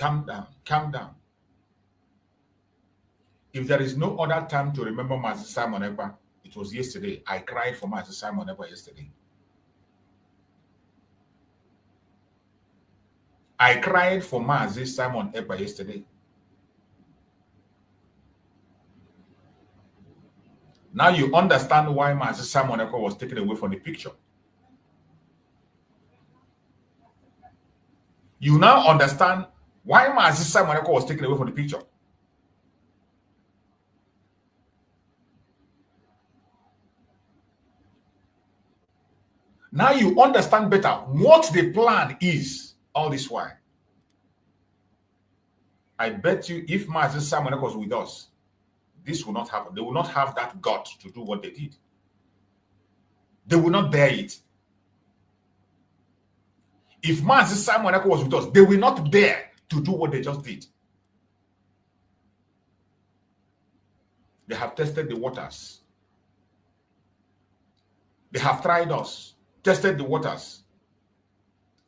Calm down. Calm down. If there is no other time to remember Mazi Simon Ekpa, it was yesterday. I cried for Mazi Simon Ekpa yesterday. I cried for Mazi Simon Ekpa yesterday. Now you understand why Mazi Simon Ekpa was taken away from the picture. You now understand why Mazi Simon Ekpa was taken away from the picture. Now you understand better what the plan is all this while. I bet you if Mazi Simon Ekpa was with us, this will not happen. They will not have that gut to do what they did. They will not bear it. If Mazi Simon Ekpa was with us, they will not dare to do what they just did. They have tested the waters. They have tried us, tested the waters,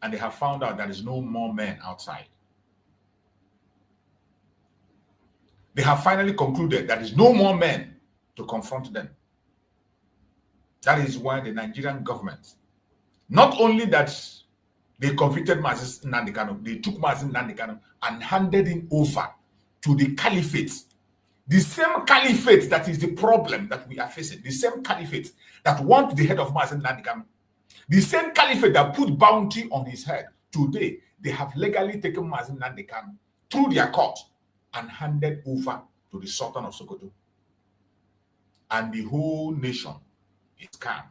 and they have found out there is no more men outside. They have finally concluded there is no more men to confront them. That is why the Nigerian government, not only that they convicted Mazi Nnamdi Kanu, they took Mazi Nnamdi Kanu and handed him over to the Caliphate. The same Caliphate that is the problem that we are facing. The same Caliphate that want the head of Mazi Nnamdi Kanu. The same Caliphate that put bounty on his head. Today, they have legally taken Mazi Nnamdi Kanu through their court and handed over to the Sultan of Sokoto. And the whole nation is calm.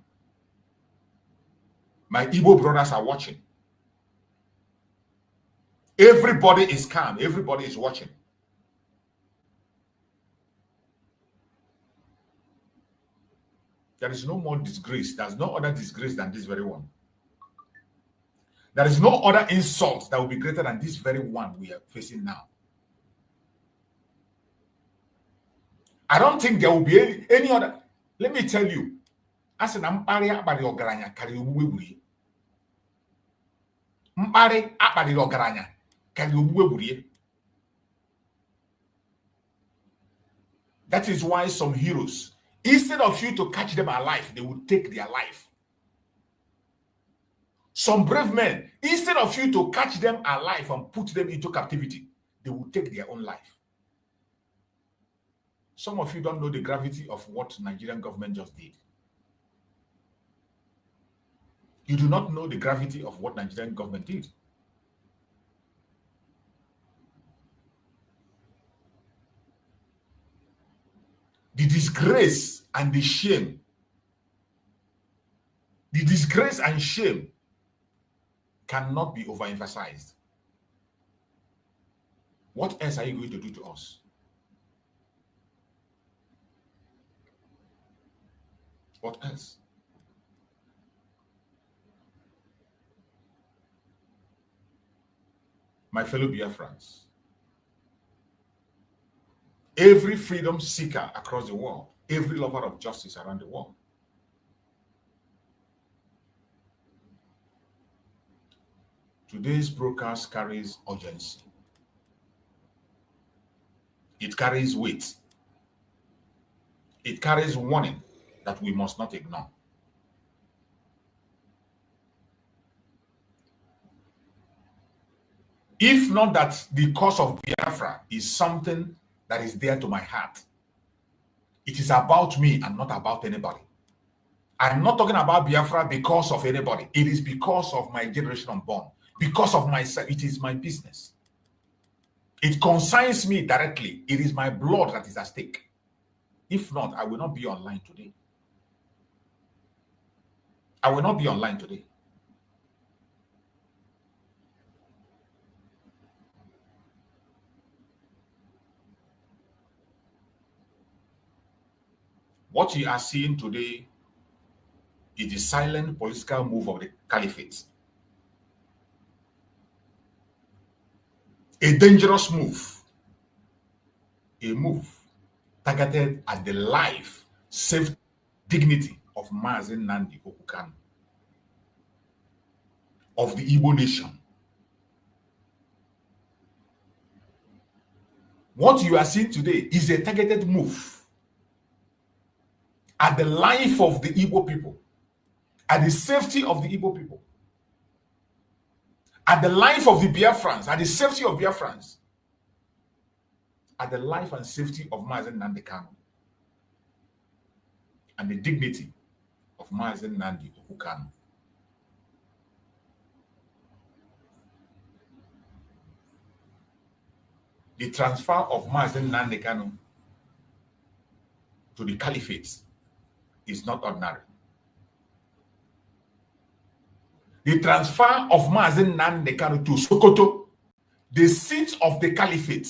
My Igbo brothers are watching. Everybody is calm. Everybody is watching. There is no more disgrace. There's no other disgrace than this very one. There is no other insult that will be greater than this very one we are facing now. I don't think there will be any other. Let me tell you. As an ampari abadi ogaranya kari obuwe Mpari abadi ogaranya kari obuwe. That is why some heroes, instead of you to catch them alive, they will take their life. Some brave men, instead of you to catch them alive and put them into captivity, they will take their own life. Some of you don't know the gravity of what Nigerian government just did. You do not know the gravity of what Nigerian government did. The disgrace and the shame, the disgrace and shame cannot be overemphasized. What else are you going to do to us? What else? My fellow Biafrans, every freedom seeker across the world, every lover of justice around the world, today's broadcast carries urgency. It carries weight. It carries warning that we must not ignore. If not that the cause of Biafra is something that is dear to my heart, it is about me and not about anybody. I'm not talking about Biafra because of anybody. It is because of my generation unborn, because of myself. It is my business. It concerns me directly. It is my blood that is at stake. If not, I will not be online today. I will not be online today. What you are seeing today is the silent political move of the Caliphate. A dangerous move. A move targeted at the life, safety, dignity of Mazi Nnamdi Kanu, of the Igbo nation. What you are seeing today is a targeted move at the life of the Igbo people, at the safety of the Igbo people, at the life of the Biafrans, at the safety of Biafrans, at the life and safety of Mazi Nnamdi Kanu, and the dignity of Mazi Nnamdi Kanu. The transfer of Mazi Nnamdi Kanu to the Caliphate is not ordinary. The transfer of Mazi Nnamdi Kanu to Sokoto, the seat of the Caliphate,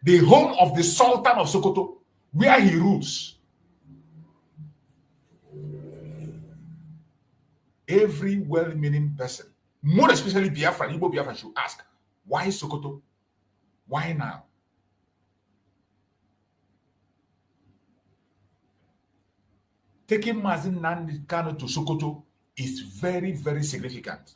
the home of the Sultan of Sokoto, where he rules. Every well-meaning person, more especially Biafra, Igbo Biafra, should ask, why Sokoto? Why now? Taking Mazi Nnamdi Kanu to Sokoto is very, very significant.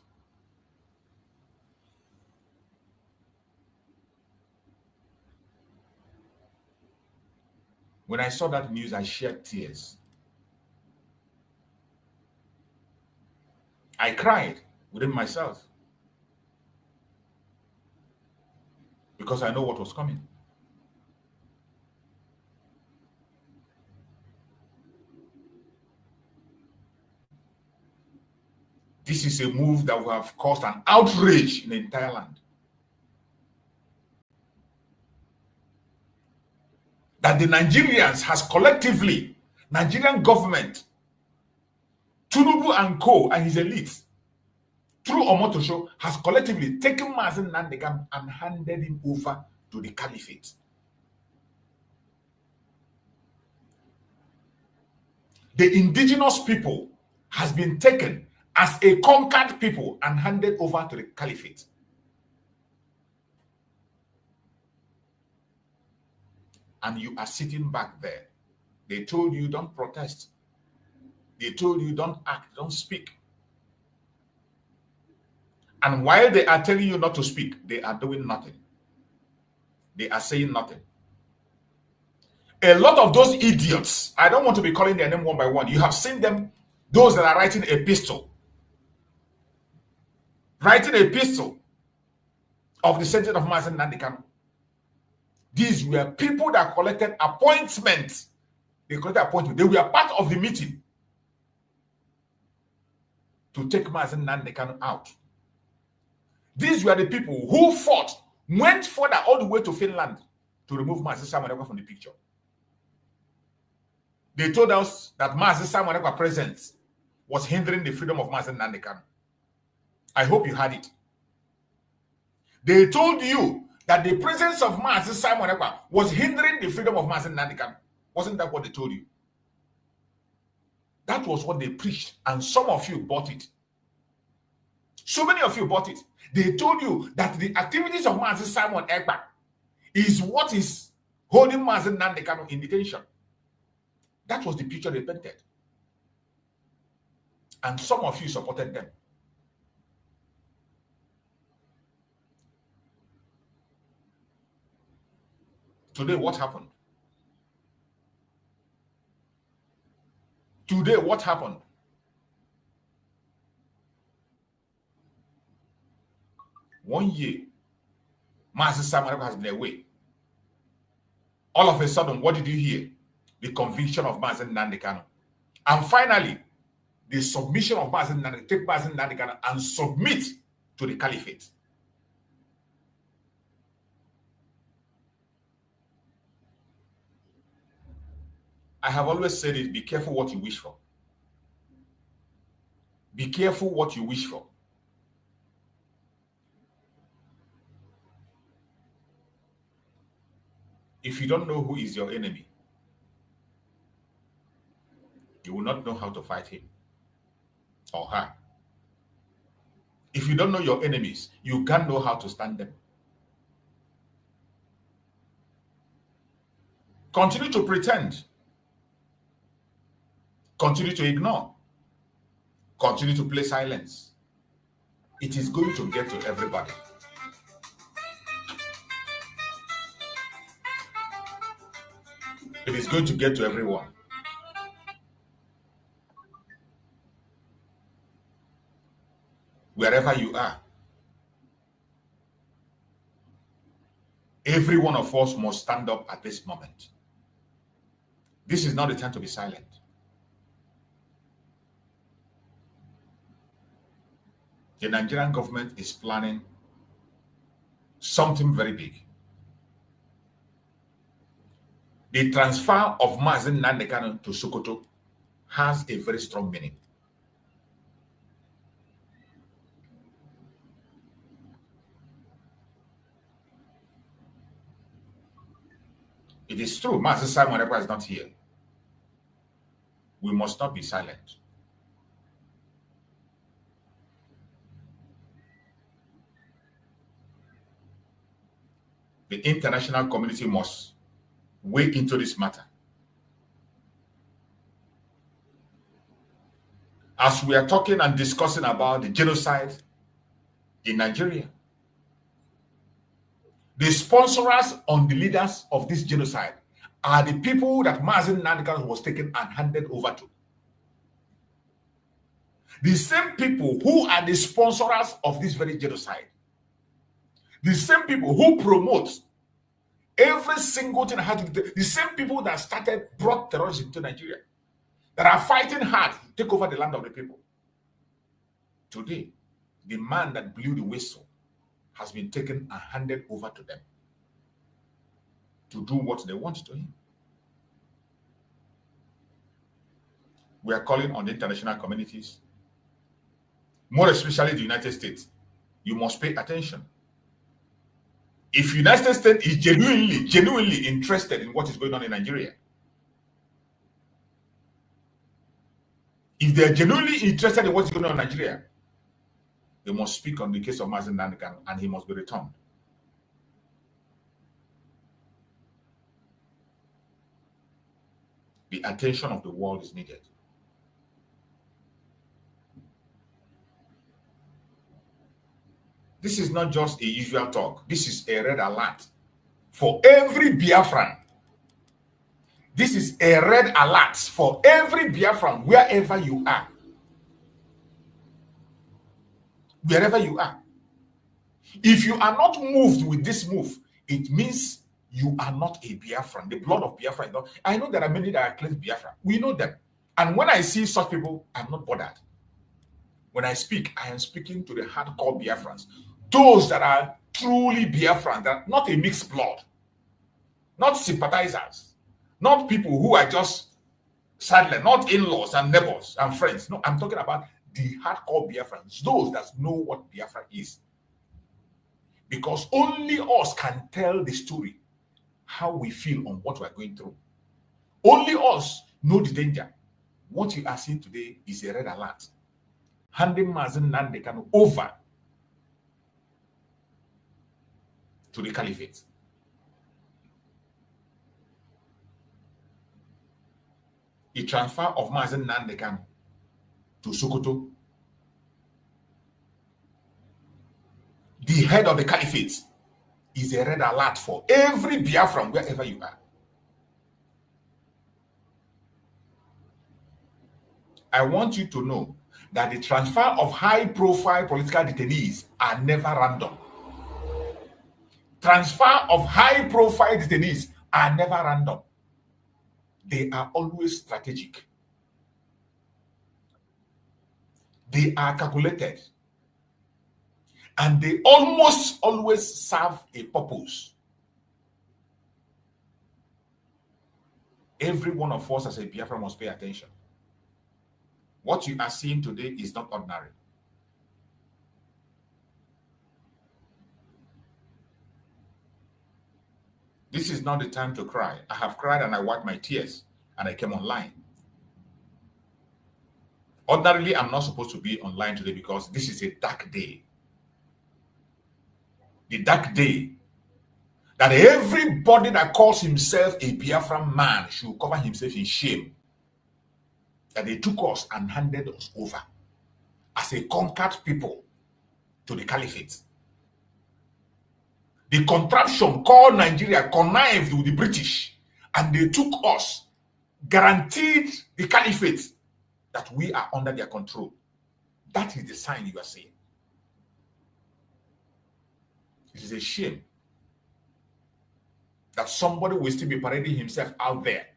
When I saw that news, I shed tears. I cried within myself because I know what was coming. This is a move that will have caused an outrage in the entire land. That the Nigerians has collectively, Nigerian government, Tinubu and co and his elite, through Omotosho, has collectively taken Mazi Nnamdi Kanu and handed him over to the Caliphate. The indigenous people has been taken as a conquered people and handed over to the Caliphate. And you are sitting back there. They told you don't protest. They told you don't act, don't speak. And while they are telling you not to speak, they are doing nothing. They are saying nothing. A lot of those idiots, I don't want to be calling their name one by one. You have seen them, those that are writing a epistle of the sentence of Mazi Nnamdi Kanu. These were people that collected appointments. They collected appointments. They were part of the meeting to take Mazi Nnamdi Kanu out. These were the people who fought, went further all the way to Finland to remove Mazi Samuel from the picture. They told us that Mazi Samuel presence was hindering the freedom of Mazi Nnamdi Kanu. I hope you heard it. They told you that the presence of Mazi Samuel was hindering the freedom of Mazi Nnamdi Kanu. Wasn't that what they told you? That was what they preached, and some of you bought it. So many of you bought it. They told you that the activities of Mazi Simon Ekpa is what is holding Mazi Nnamdi Kanu in detention. That was the picture they painted. And some of you supported them. Today, what happened? Today, what happened? One year, Mazi Samuel has been away. All of a sudden, what did you hear? The conviction of Mazi Nnamdi Kanu. And finally, the submission of Mazi Nnamdi, take Mazi Nnamdi Kanu and submit to the Caliphate. I have always said it, be careful what you wish for. Be careful what you wish for. If you don't know who is your enemy, you will not know how to fight him or her. If you don't know your enemies, you can't know how to stand them. Continue to pretend. Continue to ignore. Continue to play silence. It is going to get to everybody. It is going to get to everyone. Wherever you are, every one of us must stand up at this moment. This is not the time to be silent. The Nigerian government is planning something very big. The transfer of Mazi Nnamdi Kanu to Sokoto has a very strong meaning. It is true, Mazi Simon Ekpa is not here. We must not be silent. The international community must weigh into this matter. As we are talking and discussing about the genocide in Nigeria, the sponsors on the leaders of this genocide are the people that Mazi Nnamdi Kanu was taken and handed over to. The same people who are the sponsors of this very genocide. The same people who promote every single thing that had to do, the same people that brought terrorism to Nigeria, that are fighting hard to take over the land of the people. Today, the man that blew the whistle has been taken and handed over to them to do what they want to him. We are calling on the international communities, more especially the United States. You must pay attention. If the United States is genuinely interested in what is going on in Nigeria, if they are genuinely interested in what is going on in Nigeria, they must speak on the case of Mazi Nnamdi Kanu and he must be returned. The attention of the world is needed. This is not just a usual talk. This is a red alert for every Biafran. This is a red alert for every Biafran, wherever you are. Wherever you are. If you are not moved with this move, it means you are not a Biafran. The blood of Biafra is not. I know there are many that are claimed Biafra. We know them. And when I see such people, I'm not bothered. When I speak, I am speaking to the hardcore Biafrans. Those that are truly Biafrans, that are not a mixed blood. Not sympathizers. Not people who are just sadly, not in-laws and neighbors and friends. No, I'm talking about the hardcore Biafrans. Those that know what Biafra is. Because only us can tell the story, how we feel on what we are going through. Only us know the danger. What you are seeing today is a red alert. Handing Mazi Nnamdi Kanu over to the Caliphate. The transfer of Mazi Nnamdi Kanu to Sokoto, the head of the Caliphate, is a red alert for every Biafran, wherever you are. I want you to know that the transfer of high-profile political detainees are never random. Transfer of high-profile detainees are never random. They are always strategic. They are calculated. And they almost always serve a purpose. Every one of us as a Biafra must pay attention. What you are seeing today is not ordinary. This is not the time to cry. I have cried and I wiped my tears and I came online. Ordinarily, I'm not supposed to be online today because this is a dark day. The dark day that everybody that calls himself a Biafran man should cover himself in shame. That they took us and handed us over as a conquered people to the Caliphate. The contraption called Nigeria connived with the British and they took us, guaranteed the caliphate that we are under their control. That is the sign you are seeing. It is a shame that somebody will still be parading himself out there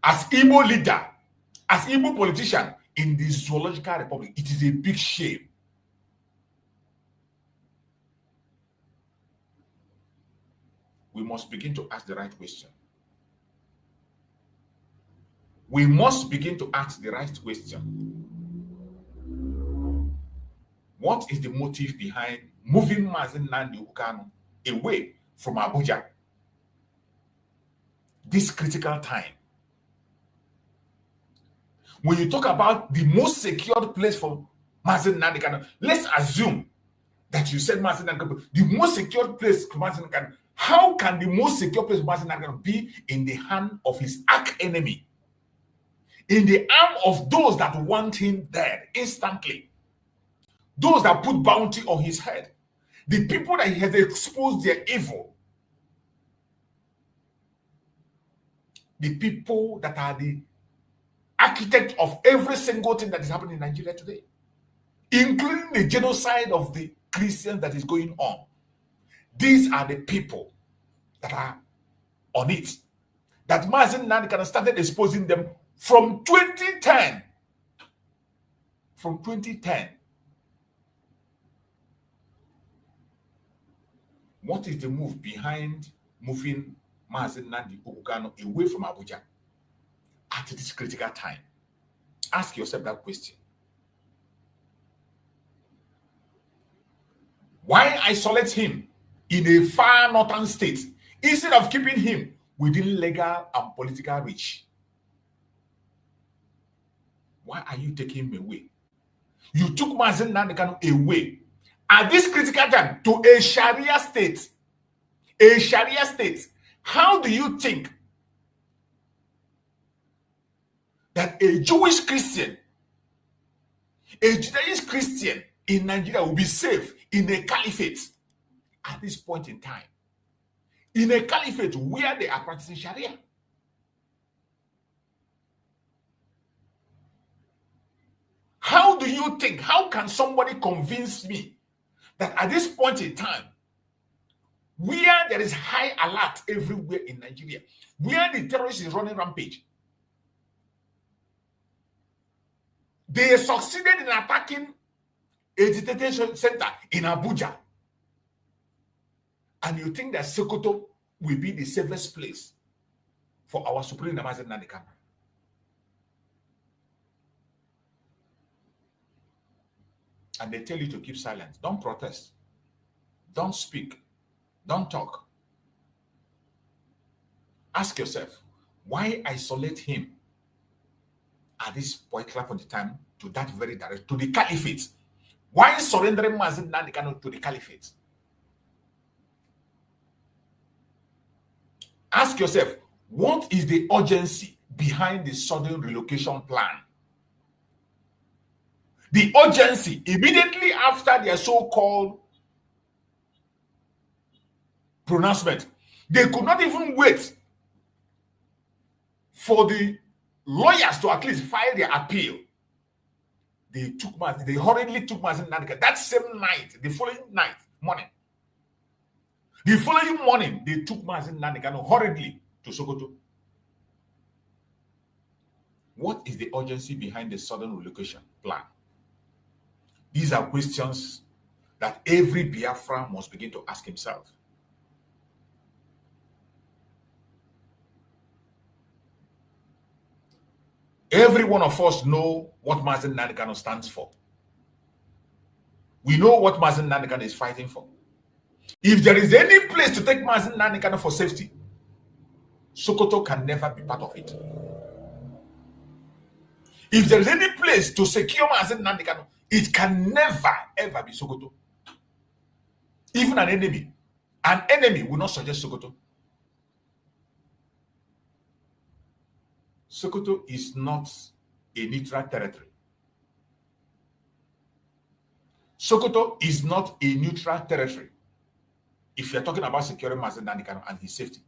as Igbo leader, as Igbo politician in the Zoological Republic. It is a big shame. We must begin to ask the right question. We must begin to ask the right question. What is the motive behind moving Mazi Nnamdi Kanu away from Abuja this critical time? When you talk about the most secured place for Mazi Nnamdi Kanu, let's assume that you said Mazi Nnamdi Kanu, the most secured place for Mazi Nnamdi Kanu. How can the most secure place for Mazi Nnamdi Kanu be in the hand of his arch enemy, in the arm of those that want him dead instantly, those that put bounty on his head, the people that he has exposed their evil, the people that are the architect of every single thing that is happening in Nigeria today, including the genocide of the Christians that is going on. These are the people that are on it. That Mazi Nnamdi Kanu started exposing them from 2010. From 2010. What is the move behind moving Mazi Nnamdi Kanu away from Abuja at this critical time? Ask yourself that question. Why isolate him in a far northern state instead of keeping him within legal and political reach? Why are you taking him away? You took Mazi Nnamdi Kanu away at this critical time to a Sharia state. A Sharia state. How do you think that a Jewish Christian, a Judaist Christian in Nigeria will be safe in a caliphate at this point in time? In a caliphate where they are practicing Sharia. How do you think, how can somebody convince me that at this point in time, where there is high alert everywhere in Nigeria, where the terrorists is running rampage, they succeeded in attacking a detention center in Abuja, and you think that Sokoto will be the safest place for our Supreme Mazi Nnamdi Kanu? And they tell you to keep silent. Don't protest. Don't speak. Don't talk. Ask yourself, why isolate him at this particular point in time to that very direct, to the caliphate? Why surrendering Mazi Nnamdi Kanu to the caliphate? Ask yourself, what is the urgency behind the sudden relocation plan? The urgency immediately after their so-called pronouncement. They could not even wait for the lawyers to at least file their appeal. They hurriedly took Mazi Nnamdi Kanu that same night, the following morning. The following morning, they took Mazi Nnamdi Kanu hurriedly to Sokoto. What is the urgency behind the sudden relocation plan? These are questions that every Biafra must begin to ask himself. Every one of us know what Mazi Nnamdi Kanu stands for. We know what Mazi Nnamdi Kanu is fighting for. If there is any place to take Mazi Nnamdi Kanu for safety, Sokoto can never be part of it. If there is any place to secure Mazi Nnamdi Kanu, it can never, ever be Sokoto. Even an enemy will not suggest Sokoto. Sokoto is not a neutral territory. Sokoto is not a neutral territory. If you're talking about securing Mazi Nnamdi Kanu and his safety,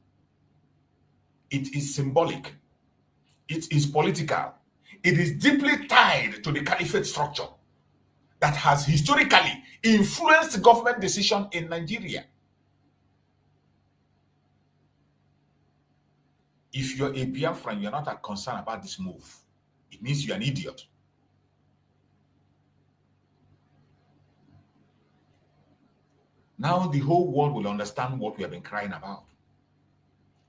It is symbolic. It is political. It is deeply tied to the Caliphate structure that has historically influenced government decision in Nigeria. If you're a Biafran, you're not concerned about this move. It means you're an idiot. Now the whole world will understand what we have been crying about.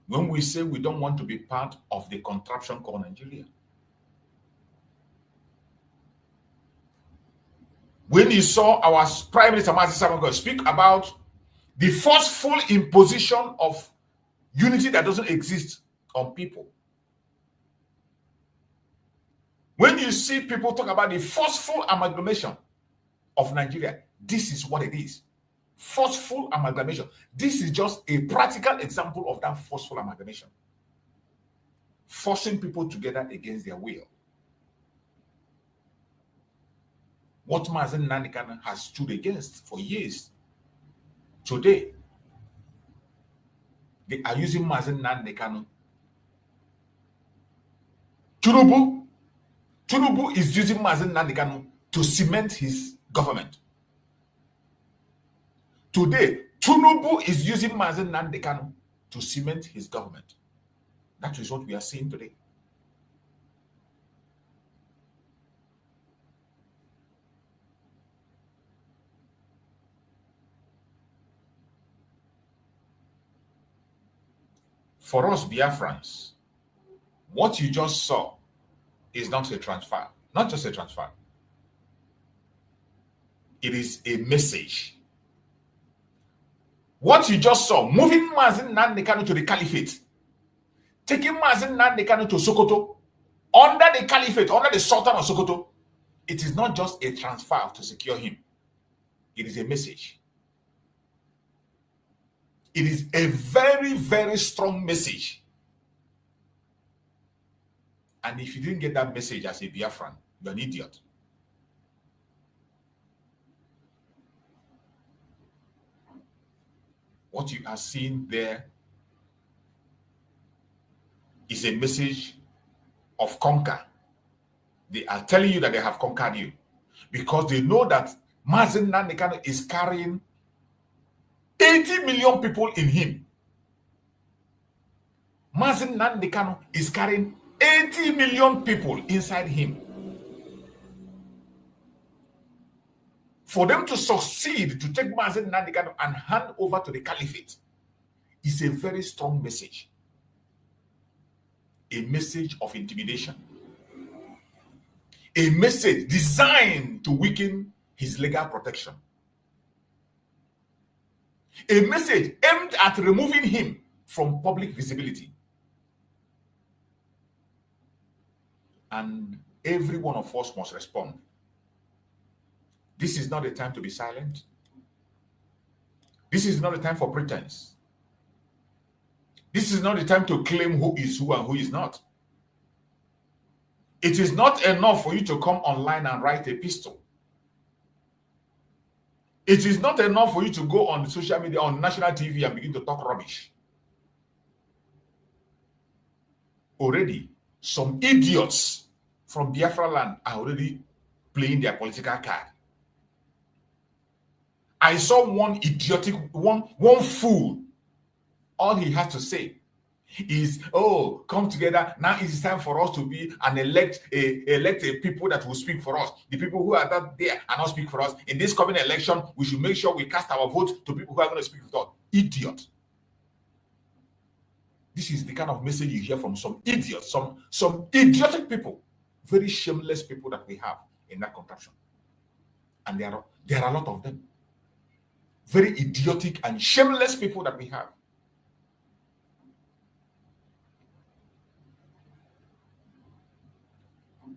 When we say we don't want to be part of the contraption called Nigeria. When you saw our Prime Minister Mazi Nnamdi Kanu speak about the forceful imposition of unity that doesn't exist on people. When you see people talk about the forceful amalgamation of Nigeria, this is what it is. Forceful amalgamation. This is just a practical example of that forceful amalgamation. Forcing people together against their will. What Mazi Nnamdi Kanu has stood against for years. Today, they are using Mazi Nnamdi Kanu. Tinubu is using Mazi Nnamdi Kanu to cement his government. Today, Tinubu is using Mazi Nnamdi Kanu to cement his government. That is what we are seeing today. For us Biafrans, what you just saw is not a transfer, not just a transfer. It is a message. What you just saw, moving Mazi Nnamdi Kanu to the Caliphate, taking Mazi Nnamdi Kanu to Sokoto, under the Caliphate, under the Sultan of Sokoto, it is not just a transfer to secure him. It is a message. It is a very, very strong message. And if you didn't get that message as a Biafran, you're an idiot. What you are seeing there is a message of conquer. They are telling you that they have conquered you because they know that Mazi Nnamdi Kanu is carrying 80 million people in him. Mazi Nnamdi Kanu is carrying 80 million people inside him. For them to succeed to take Mazi Nnamdi Kanu and hand over to the Caliphate is a very strong message. A message of intimidation. A message designed to weaken his legal protection. A message aimed at removing him from public visibility. And every one of us must respond. This is not a time to be silent. This is not a time for pretense. This is not a time to claim who is who and who is not. It is not enough for you to come online and write a epistle. It is not enough for you to go on social media, on national TV and begin to talk rubbish. Already, some idiots from Biafra land are already playing their political card. I saw one idiotic, one fool. All he has to say is, oh, come together. Now it is time for us to be and elect a people that will speak for us. The people who are not there and not speak for us. In this coming election, we should make sure we cast our vote to people who are going to speak for us. Idiot. This is the kind of message you hear from some idiots, some idiotic people, very shameless people that we have in that contraption. And there are a lot of them. Very idiotic and shameless people that we have.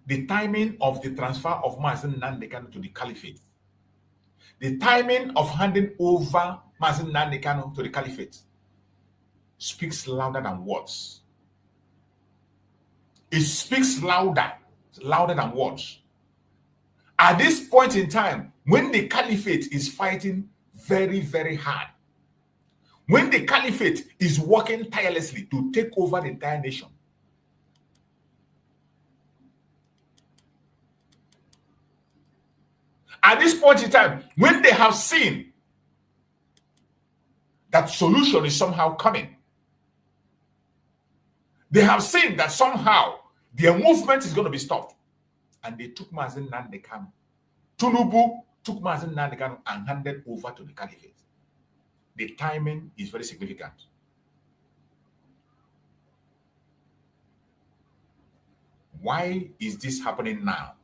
The timing of the transfer of Mazi Nnamdi Kanu to the Caliphate, the timing of handing over Mazi Nnamdi Kanu to the Caliphate speaks louder than words. It speaks louder than words. At this point in time, when the Caliphate is fighting very, very hard, when the Caliphate is working tirelessly to take over the entire nation. At this point in time, when they have seen that solution is somehow coming, they have seen that somehow their movement is going to be stopped, and they took Mazi Nnamdi Kanu. Tinubu took Mazi Nnamdi Kanu and handed over to the Caliphate. The timing is very significant. Why is this happening now?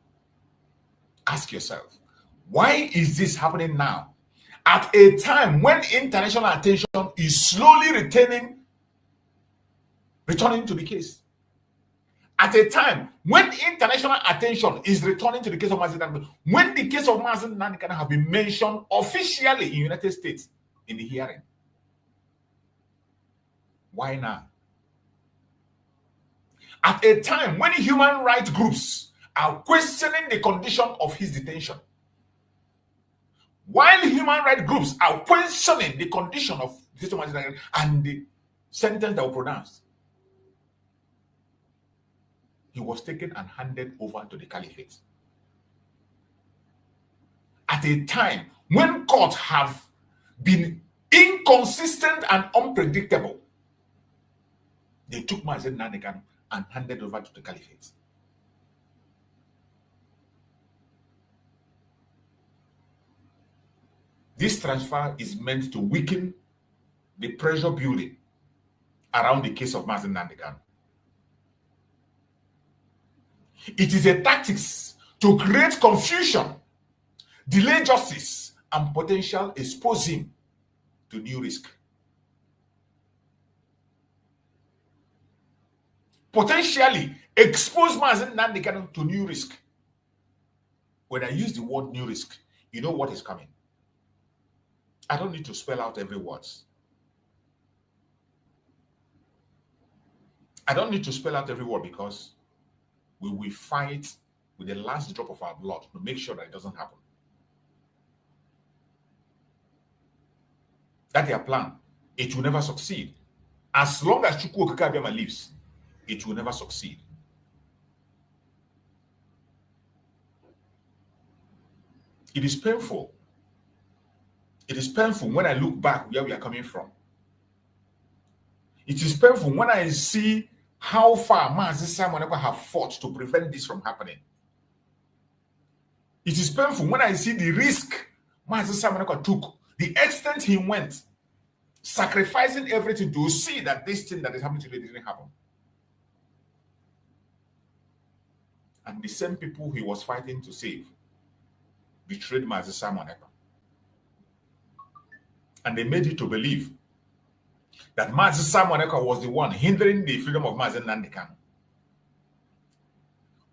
Ask yourself, why is this happening now? At a time when international attention is slowly returning to the case. At a time when international attention is returning to the case of Mazi Nnamdi, when the case of Mazi Nnamdi Kanu have been mentioned officially in the United States in the hearing. Why now? At a time when human rights groups are questioning the condition of his detention. While human rights groups are questioning the condition of the detention of Mazi Nnamdi Kanu and the sentence that was pronounced, he was taken and handed over to the Caliphate. At a time when courts have been inconsistent and unpredictable, they took Mazi Nnamdi Kanu and handed over to the Caliphate. This transfer is meant to weaken the pressure building around the case of Mazi Nnamdi Kanu. It is a tactic to create confusion, delay justice, and potential expose him to new risk. Potentially expose Mazi Nnamdi Kanu to new risk. When I use the word new risk, you know what is coming. I don't need to spell out every word. I don't need to spell out every word because we will fight with the last drop of our blood to make sure that it doesn't happen. That's their plan. It will never succeed. As long as Chukwu Okike Abiama lives, it will never succeed. It is painful. It is painful when I look back where we are coming from. It is painful when I see how far Mazi Simon Ekpa have fought to prevent this from happening. It is painful when I see the risk Mazi Simon Ekpa took, the extent he went, sacrificing everything to see that this thing that is happening today didn't happen. And the same people he was fighting to save betrayed Mazi Simon Ekpa. And they made you to believe that Mazi Simon Ekpa was the one hindering the freedom of Mazi Nnamdi Kanu.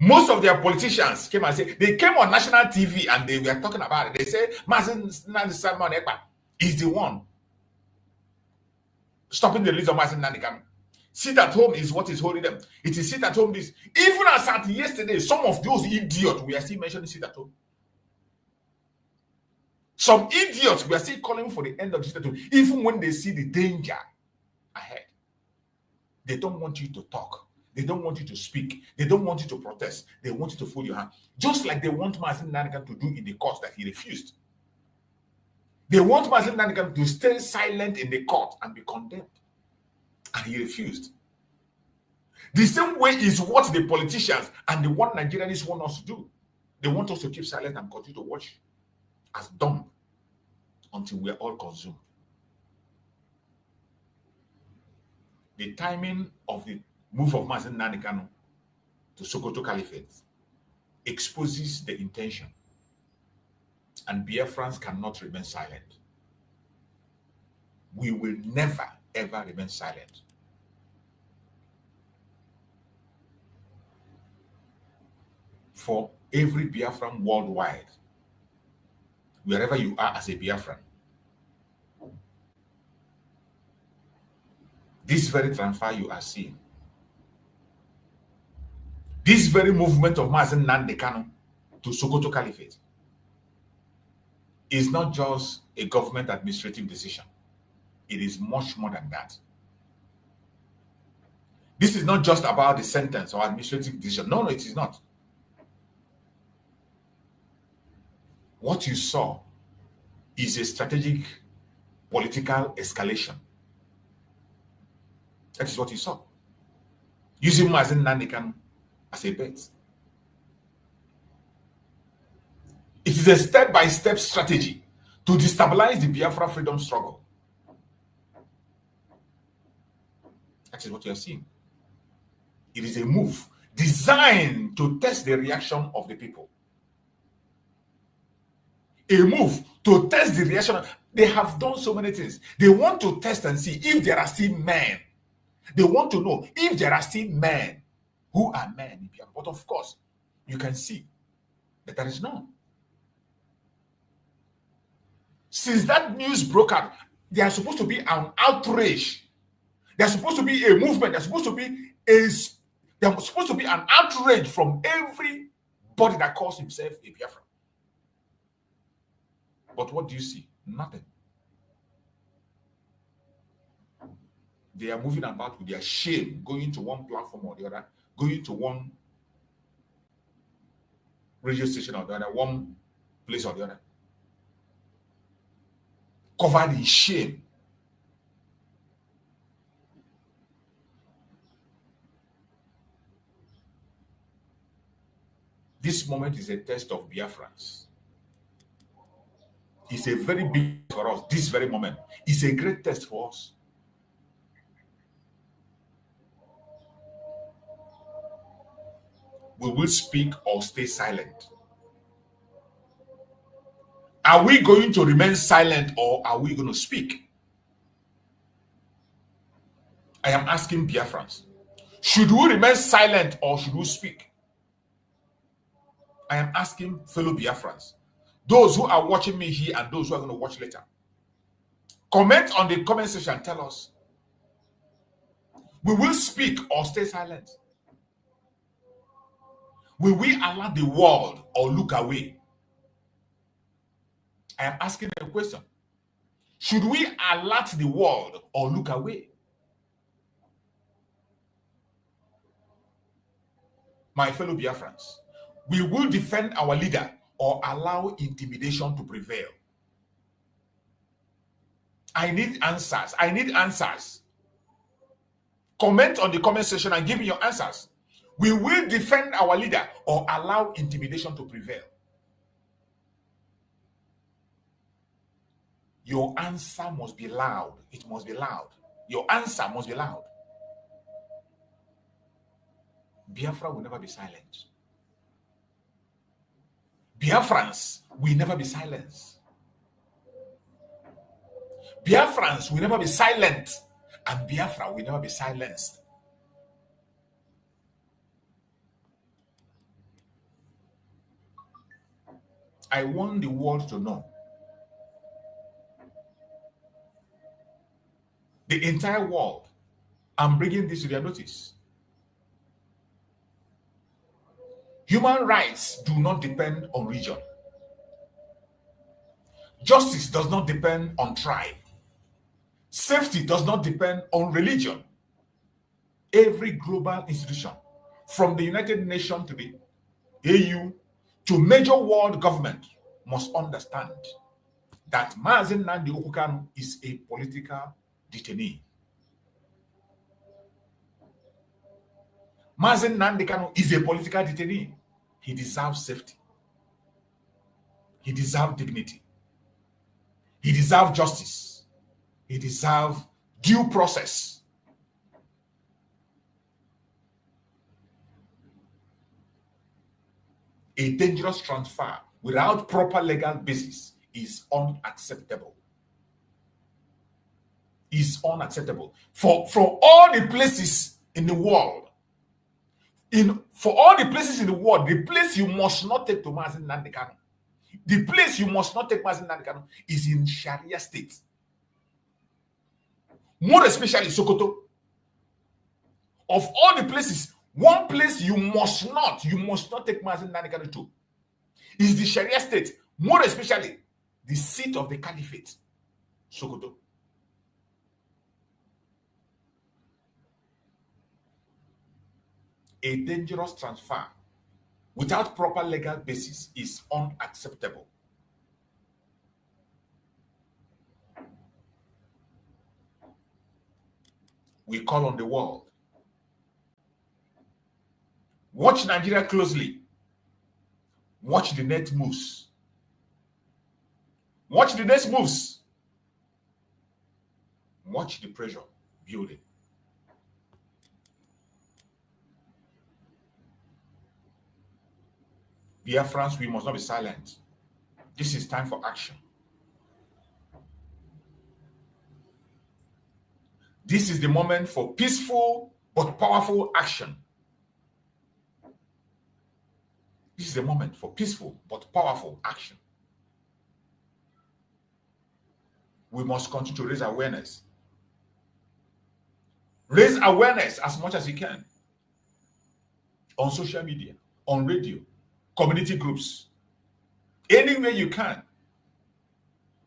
Most of their politicians came and said, they came on national TV and they were talking about it. They say Mazi Simon Ekpa is the one stopping the release of Mazi Nnamdi Kanu. Sit at home is what is holding them. It is sit at home this. Even as at yesterday, some of those idiots we are still mentioning sit at home. Some idiots we are still calling for the end of the sit at home, even when they see the danger ahead. They don't want you to talk. They don't want you to speak. They don't want you to protest. They want you to fold your hand. Just like they want Mazi Nnamdi Kanu to do in the court that he refused. They want Mazi Nnamdi Kanu to stay silent in the court and be condemned. And he refused. The same way is what the politicians and the one Nigerians want us to do. They want us to keep silent and continue to watch as dumb until we are all consumed. The timing of the move of Mazi Nnamdi Kanu to Sokoto Caliphate exposes the intention, and Biafrans cannot remain silent. We will never, ever remain silent. For every Biafran worldwide, wherever you are as a Biafran, this very transfer you are seeing, this very movement of Mazi Nnamdi Kanu to Sokoto Caliphate is not just a government administrative decision. It is much more than that. This is not just about the sentence or administrative decision. No, it is not. What you saw is a strategic political escalation. That is what you saw. Using Mazi Nnamdi Kanu as a bet. It is a step-by-step strategy to destabilize the Biafra freedom struggle. That is what you are seeing. It is a move designed to test the reaction of the people. A move to test the reaction. They have done so many things. They want to test and see if there are still men. They want to know if there are still men who are men. But of course, you can see that there is none. Since that news broke out, there is supposed to be an outrage. There's supposed to be a movement. There's supposed to be an outrage from everybody that calls himself a Biafran. But what do you see? Nothing. They are moving about with their shame, going to one platform or the other, going to one radio station or the other, one place or the other, covered in shame. This moment is a test of Biafrans. It's a very big for us. This very moment is a great test for us. We will speak or stay silent. Are we going to remain silent or are we going to speak? I am asking Biafrans. Should we remain silent or should we speak? I am asking fellow Biafrans. Those who are watching me here and those who are going to watch later. Comment on the comment section and tell us. We will speak or stay silent. Will we allow the world or look away? I am asking a question. Should we alert the world or look away? My fellow Biafrans, we will defend our leader or allow intimidation to prevail. I need answers. I need answers. Comment on the comment section and give me your answers. We will defend our leader or allow intimidation to prevail. Your answer must be loud. It must be loud. Your answer must be loud. Biafra will never be silent. Biafrans will never be silenced. Biafrans will never be silent. And Biafra will never be silenced. I want the world to know. The entire world. I'm bringing this to their notice. Human rights do not depend on region. Justice does not depend on tribe. Safety does not depend on religion. Every global institution, from the United Nations to the AU to major world government, must understand that Mazi Nnamdi Kanu is a political detainee. Mazi Nnamdi Kanu is a political detainee. He deserves safety. He deserves dignity. He deserves justice. He deserves due process. A dangerous transfer without proper legal basis is unacceptable. Is unacceptable. From all the places in the world, for all the places in the world, the place you must not take to Mazi Nnamdi Kanu, the place you must not take Mazi Nnamdi Kanu is in Sharia state. More especially Sokoto. Of all the places, one place you must not take Mazi Nnamdi Kanu to is the Sharia state. More especially the seat of the Caliphate, Sokoto. a dangerous transfer without proper legal basis is unacceptable. We call on the world. Watch Nigeria closely. Watch the next moves. Watch the next moves. Watch the pressure building. Biafrans, we must not be silent. This is time for action. This is the moment for peaceful but powerful action. This is the moment for peaceful but powerful action. We must continue to raise awareness. Raise awareness as much as you can. On social media, on radio, community groups, anywhere you can.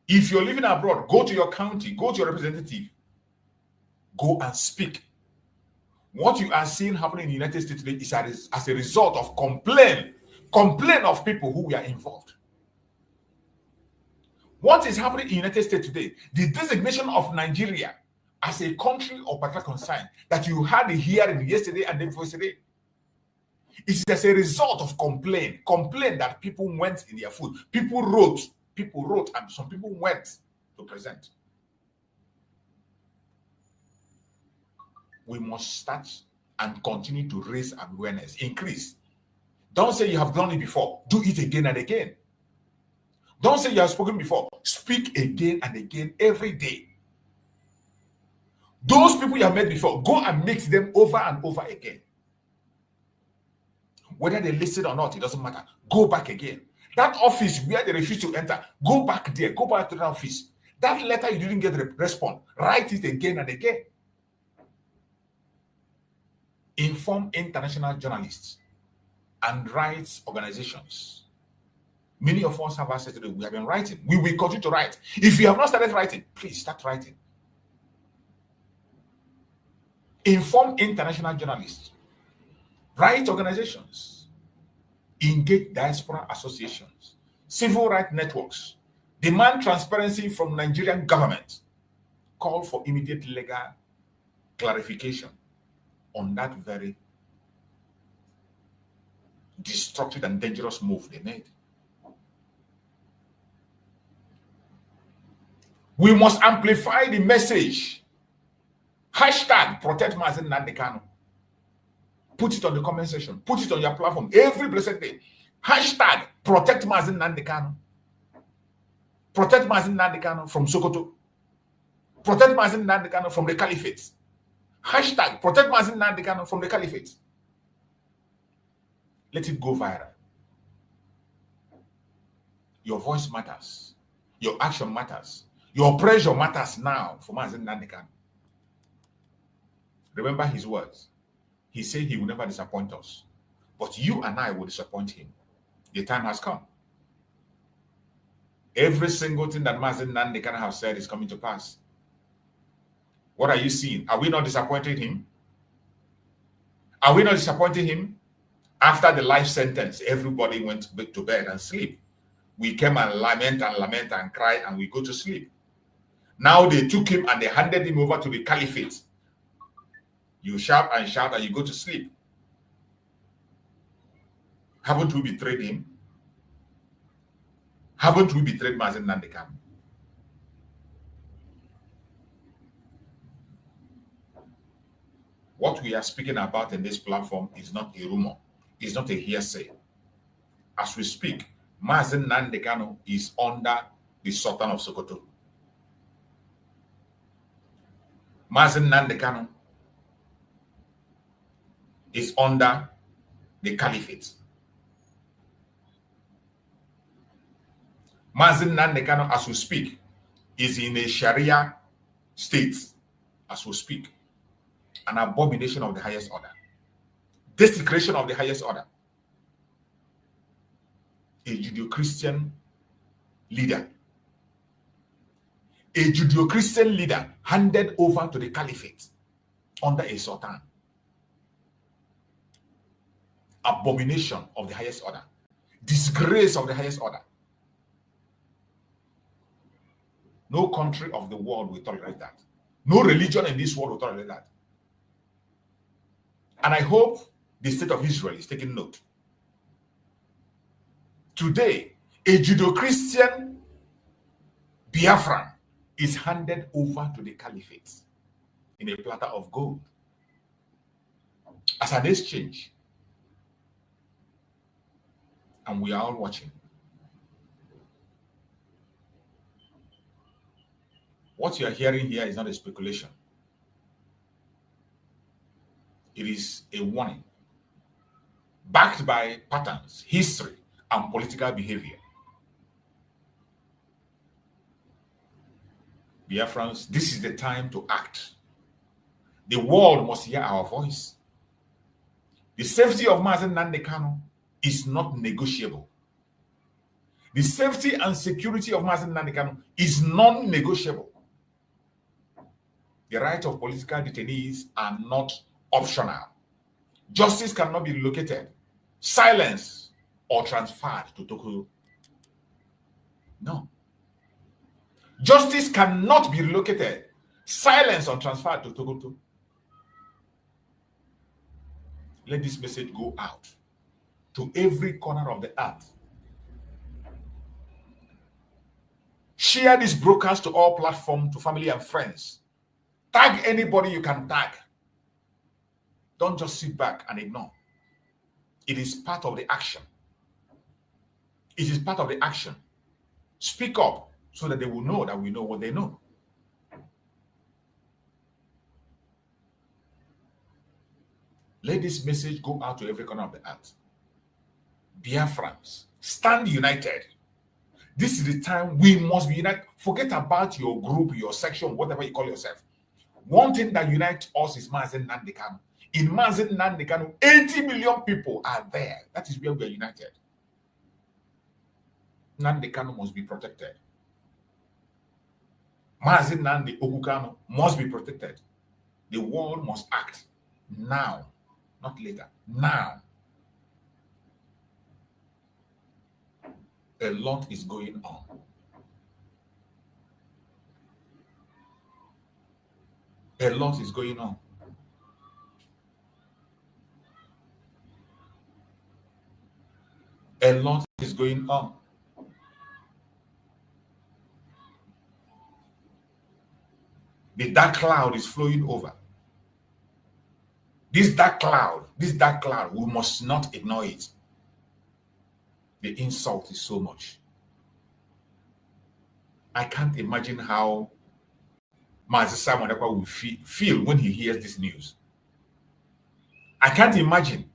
If you're living abroad, go to your county, go to your representative, go and speak. What you are seeing happening in the United States today is as a result of complaint of people who were involved. What is happening in the United States today, the designation of Nigeria as a country of particular concern that you had a hearing yesterday and then before yesterday, it's as a result of complaint that people went in their food. People wrote, and some people went to present. We must start and continue to raise awareness, increase. Don't say you have done it before. Do it again and again. Don't say you have spoken before. Speak again and again every day. Those people you have met before, go and meet them over and over again. Whether they listen or not, it doesn't matter. Go back again. That office where they refuse to enter, go back there. Go back to that office. That letter you didn't get a response, write it again and again. Inform international journalists and rights organizations. Many of us have access to it. We have been writing. We will continue to write. If you have not started writing, please start writing. Inform international journalists, rights organizations, engage diaspora associations, civil rights networks, demand transparency from Nigerian government, call for immediate legal clarification on that very destructive and dangerous move they made. We must amplify the message. Hashtag protect Mazi Nnamdi Kanu. Put it on the comment section. Put it on your platform every blessed day. Hashtag protect Mazi Nnamdi Kanu. Protect Mazi Nnamdi Kanu from Sokoto. Protect Mazi Nnamdi Kanu from the Caliphate. Hashtag protect Mazi Nnamdi Kanu from the Caliphate. Let it go viral. Your voice matters. Your action matters. Your pressure matters now for Mazi Nnamdi Kanu. Remember his words. He said he will never disappoint us. But you and I will disappoint him. The time has come. Every single thing that Mazi Nnamdi Kanu have said is coming to pass. What are you seeing? Are we not disappointing him? Are we not disappointing him? After the life sentence, everybody went to bed and sleep. We came and lament and cry and we go to sleep. Now they took him and they handed him over to the Caliphate. You shout and you go to sleep. Haven't we betrayed him? Haven't we betrayed Mazi Nnamdi Kanu? What we are speaking about in this platform is not a rumor. It's not a hearsay. As we speak, Mazi Nnamdi Kanu is under the Sultan of Sokoto. Mazi Nnamdi Kanu is under the Caliphate. Mazi Nnamdi Kanu, as we speak, is in a Sharia state, as we speak. An abomination of the highest order. Desecration of the highest order. A Judeo-Christian leader. A Judeo-Christian leader handed over to the Caliphate under a Sultan. abomination of the highest order, disgrace of the highest order. No country of the world will tolerate that. No religion in this world will tolerate that. And I hope the state of Israel is taking note. Today, a Judeo-Christian Biafran is handed over to the Caliphate in a platter of gold as an exchange. And we are all watching. What you are hearing here is not a speculation. It is a warning, backed by patterns, history, and political behavior. Biafrans, this is the time to act. The world must hear our voice. The safety of Mazi Nnamdi Kanu is not negotiable. The safety and security of Mazi Nnamdi Kanu is non-negotiable. The rights of political detainees are not optional. Justice cannot be relocated, silenced, or transferred to Sokoto. No. Justice cannot be relocated, silenced, or transferred to Sokoto. Let this message go out to every corner of the earth. Share this broadcast to all platforms, to family and friends. Tag anybody you can tag. Don't just sit back and ignore. It is part of the action. It is part of the action. Speak up so that they will know that we know what they know. Let this message go out to every corner of the earth. Biafrans, stand united. This is the time we must be united. Forget about your group, your section, whatever you call yourself. One thing that unites us is Mazi Nnamdi Kanu. In Mazi Nnamdi Kanu, 80 million people are there. That is where we are united. Nnamdi Kanu must be protected. Mazi Nnamdi Kanu must be protected. The world must act now, not later. Now. A lot is going on. A lot is going on. A lot is going on. The dark cloud is flowing over. This dark cloud, we must not ignore it. The insult is so much. I can't imagine how Mazi Nnamdi Kanu will feel when he hears this news. I can't imagine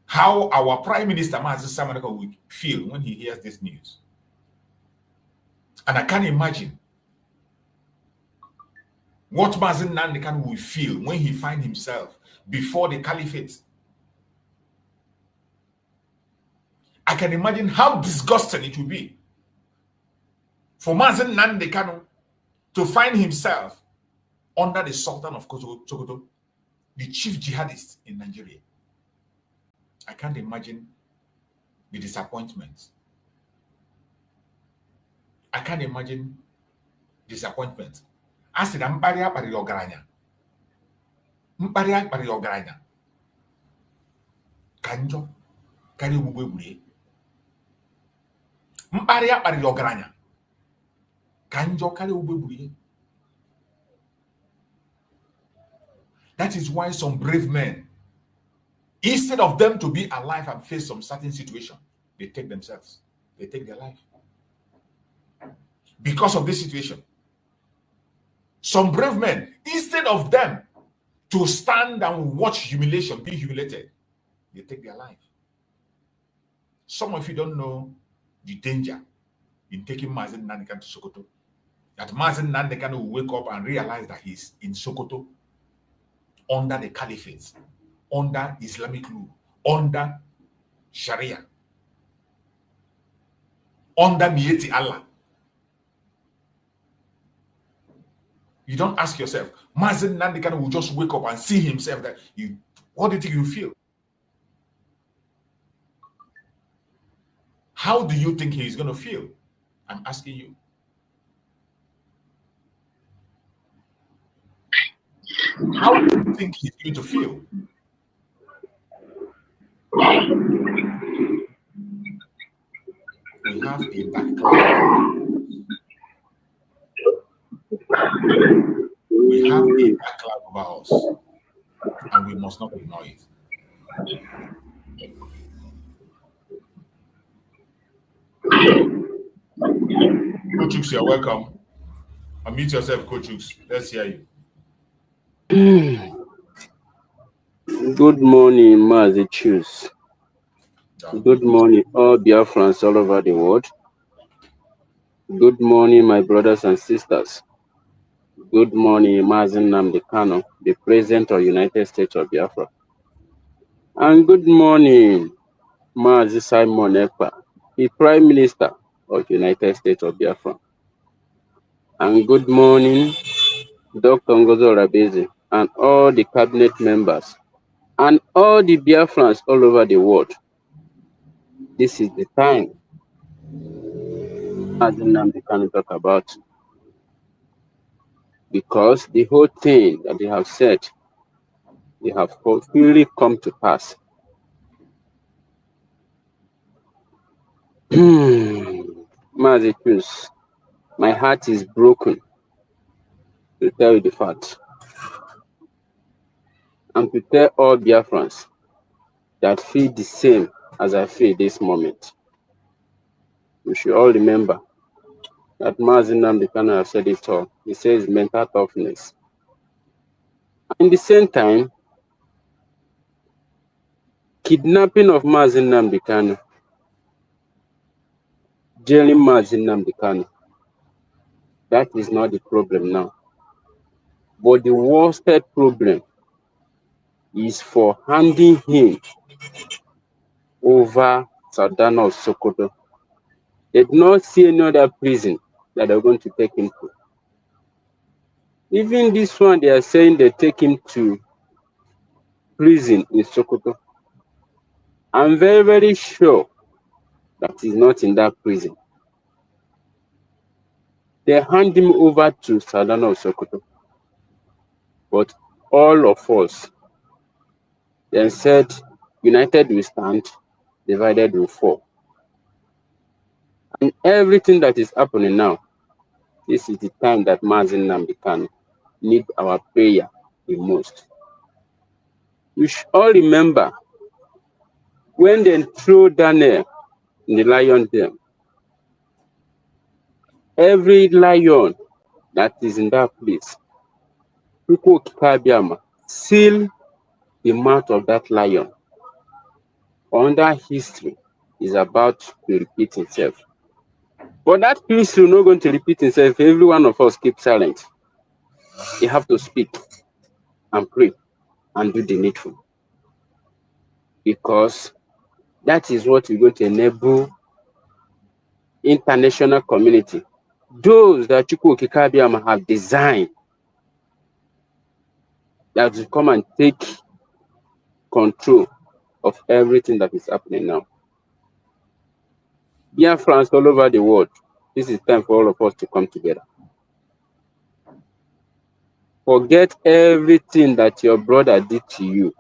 how our Prime Minister Mazi Nnamdi Kanu will feel when he hears this news. And I can't imagine what Mazi Nnamdi Kanu will feel when he finds himself before the Caliphate. I can imagine how disgusting it will be for Mazi Nnamdi Kanu to find himself under the Sultan of Sokoto, the chief jihadist in Nigeria. I can't imagine the disappointment. I can't imagine disappointment. I said, Mparia pari ogaranya. Mparia pari ogaranya. Kanjo kari ubwe. Mparia pari ogaranya. Kanjo kari ubwe. That is why some brave men, instead of them to be alive and face some certain situation, they take themselves. They take their life. Because of this situation. Some brave men, instead of them to stand and watch humiliation, be humiliated, they take their life. Some of you don't know the danger in taking Mazi Nnamdi Kanu to Sokoto. That Mazi Nnamdi Kanu will wake up and realize that he's in Sokoto under the Caliphate, under Islamic rule, under Sharia, under Mieti Allah. You don't ask yourself, Mazi Nnamdi Kanu will just wake up and see himself that what do you think you feel? how do you think he's going to feel? I'm asking you. How do you think he's going to feel? We have a backlog. We have a backlog over us, and we must not ignore it. Coach Hughes, you're welcome. Unmute yourself, Coach Hughes. Let's hear you. Good morning, Mazi Choose. Good morning, all Biafrans all over the world. Good morning, my brothers and sisters. Good morning, Mazi Nnamdi Kanu, the President of the United States of Biafra. And good morning, Mazi Simon Ekpa, the Prime Minister of the United States of Biafra. And good morning, Dr. Ngozo Rabezi, and all the cabinet members, and all the Biafrans all over the world. This is the time Mazi Nnamdi Kanu talk about, because the whole thing that they have said, they have fully come to pass. Mazi Choose, my heart is broken to tell you the fact, and to tell all Biafrans that feel the same as I feel this moment. We should all remember that Mazi Nnamdi Kanu has said it all. He says mental toughness. And at the same time, kidnapping of Mazi Nnamdi Kanu, jailing Mazi Nnamdi Kanu, that is not the problem now. But the worst problem is for handing him over Sadana of Sokoto. They do not see any other prison that they're going to take him to. Even this one, they are saying they take him to prison in Sokoto. I'm very, very sure that he's not in that prison. They hand him over to Sadana of Sokoto. But all of us then said, united we stand, divided we fall. And everything that is happening now, this is the time that Mazi Nnamdi Kanu need our prayer the most. We should all remember when they threw Daniel in the lion den, every lion that is in that place, seal the mouth of that lion. Under history is about to repeat itself. But that history is not going to repeat itself if every one of us keep silent. You have to speak and pray and do the needful. Because that is what is going to enable international community, those that Chukwu Okike have designed, that will come and take control of everything that is happening now. Biafrans all over the world, this is time for all of us to come together. Forget everything that your brother did to you.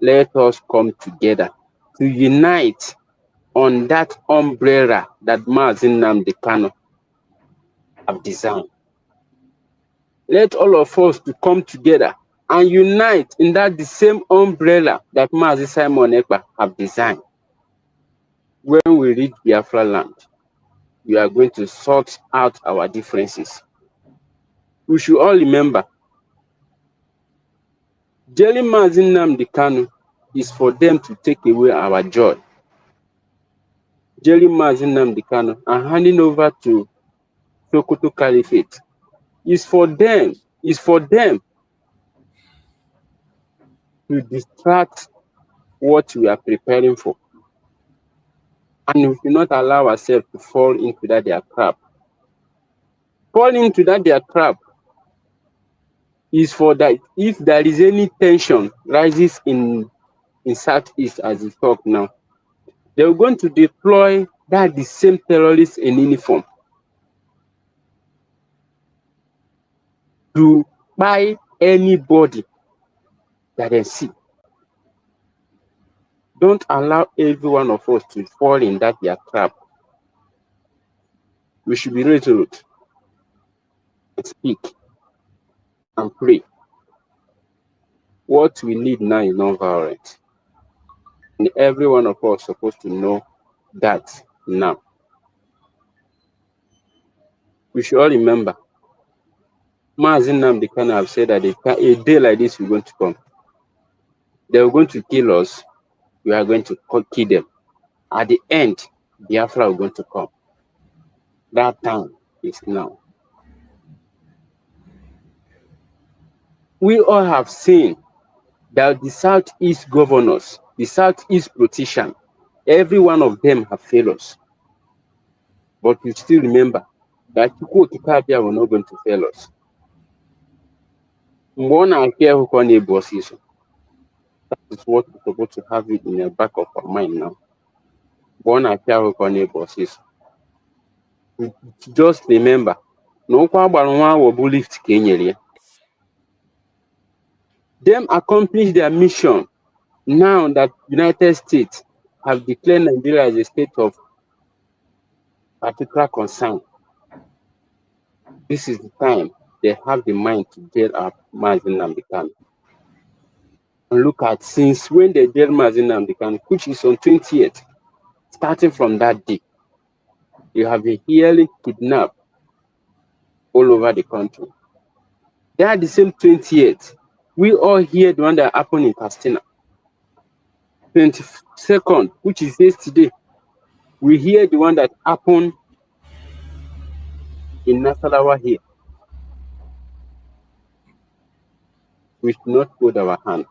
Let us come together to unite on that umbrella that Mazi Nnamdi Kanu have designed. Let all of us to come together and unite in that the same umbrella that Mazi Simon Ekpa have designed. When we reach Biafra land, we are going to sort out our differences. We should all remember, jailing Mazi Nnamdi Kanu is for them to take away our joy. Jailing Mazi Nnamdi Kanu and handing over to Sokoto Caliphate is for them to distract what we are preparing for. And we should not allow ourselves to fall into that their trap. Fall into that their trap is for that if there is any tension rises in Southeast as we talk now, they're going to deploy That the same terrorists in uniform to buy anybody that they see. Don't allow every one of us to fall in that their trap. We should be resolute and speak and pray. What we need now is non-violence. And every one of us is supposed to know that now. We should all remember, Mazi Nnamdi Kanu have said that a day like this is going to come. They are going to kill us. We are going to kill them. At the end, Biafra are going to come. That time is now. We all have seen that the Southeast governors, the Southeast politicians, every one of them have failed us. But we still remember that Chukwuokike were not going to fail us. That is what we're supposed to have it in the back of our mind now. Just remember, no lift. Them accomplish their mission now that United States have declared Nigeria as a state of particular concern. This is the time they have the mind to jail up Mazi Nnamdi Kanu. And look at, since when they jailed Mazi Nnamdi Kanu, which is on 20th, starting from that day, you have been hearing kidnap all over the country. They are the same 20th. We all hear the one that happened in Castina. 22nd, which is yesterday, we hear the one that happened in Nasarawa here. We should not hold our hand.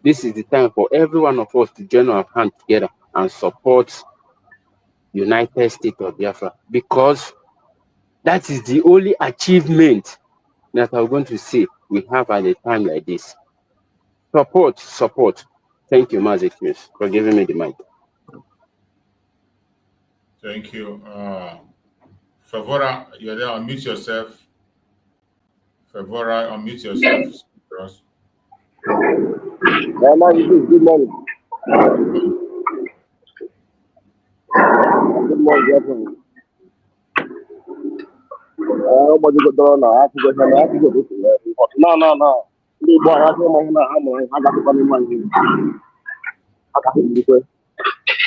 This is the time for every one of us to join our hand together and support United States of Biafra, because that is the only achievement that I'm going to say we have at a time like this. Support. Thank you, Mazi, for giving me the mic. Thank you. Favora, you're there. Unmute yourself. Favora, unmute yourself. Good morning. Good morning, everyone. Nobody got done now. I have to go. No. The boy, I say, I got to come in money. I got to do it.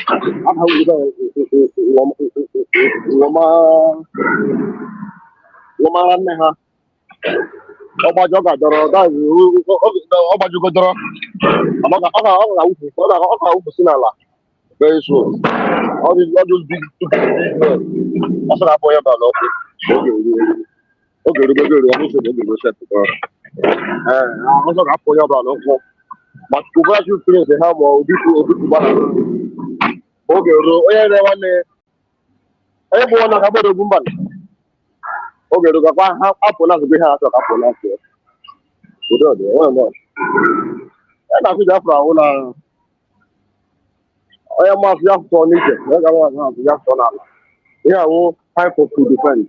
I have to go. Woman, ọba jọga dọrọ ọba jugo dọrọ ọka ụkwụ si n'ala very soon all those big men ọsọ na-abụ ya ba n'ọkụ oge erugogoro ọmụ so oge go set dọrọ ọsọ ga-apụ ya ba n'ọkụ ma congratulatory experience ha ma obi gbara oge ruo onye na nwanne onye bụ nwana ka gbara ogwu mba oge erugakwa ha apụ na azụgbe ha achọ ka apụ na afọ udo dị onwe ya na-afụ Biafra ahụ na onye maazị ya fụtọ n'ije onye gara maazị ya fụtọ n'ala ihe ahụ time to defend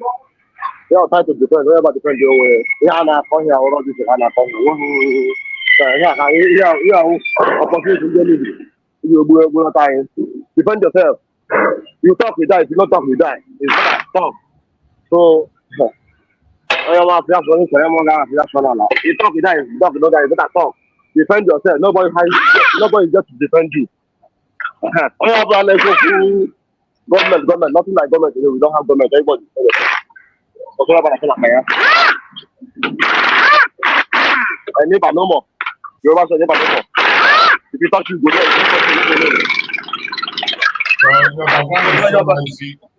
ihe ahụ time to defend onye ba defend onwe ihe a na-akọ ihe ahụ ọrụ dị ha na-akọ ihe ahụ opportunity ndị niile iji ogbughọta anyị defend yourself. You talk we die, if you don't talk we die. It's better talk. So you talk we die, if you talk we don't die, you better talk. Defend yourself. Nobody is just to defend you. Government, nothing like government. We don't have government. Everybody. I never no more. You ever say never no more. If you touch you, go there.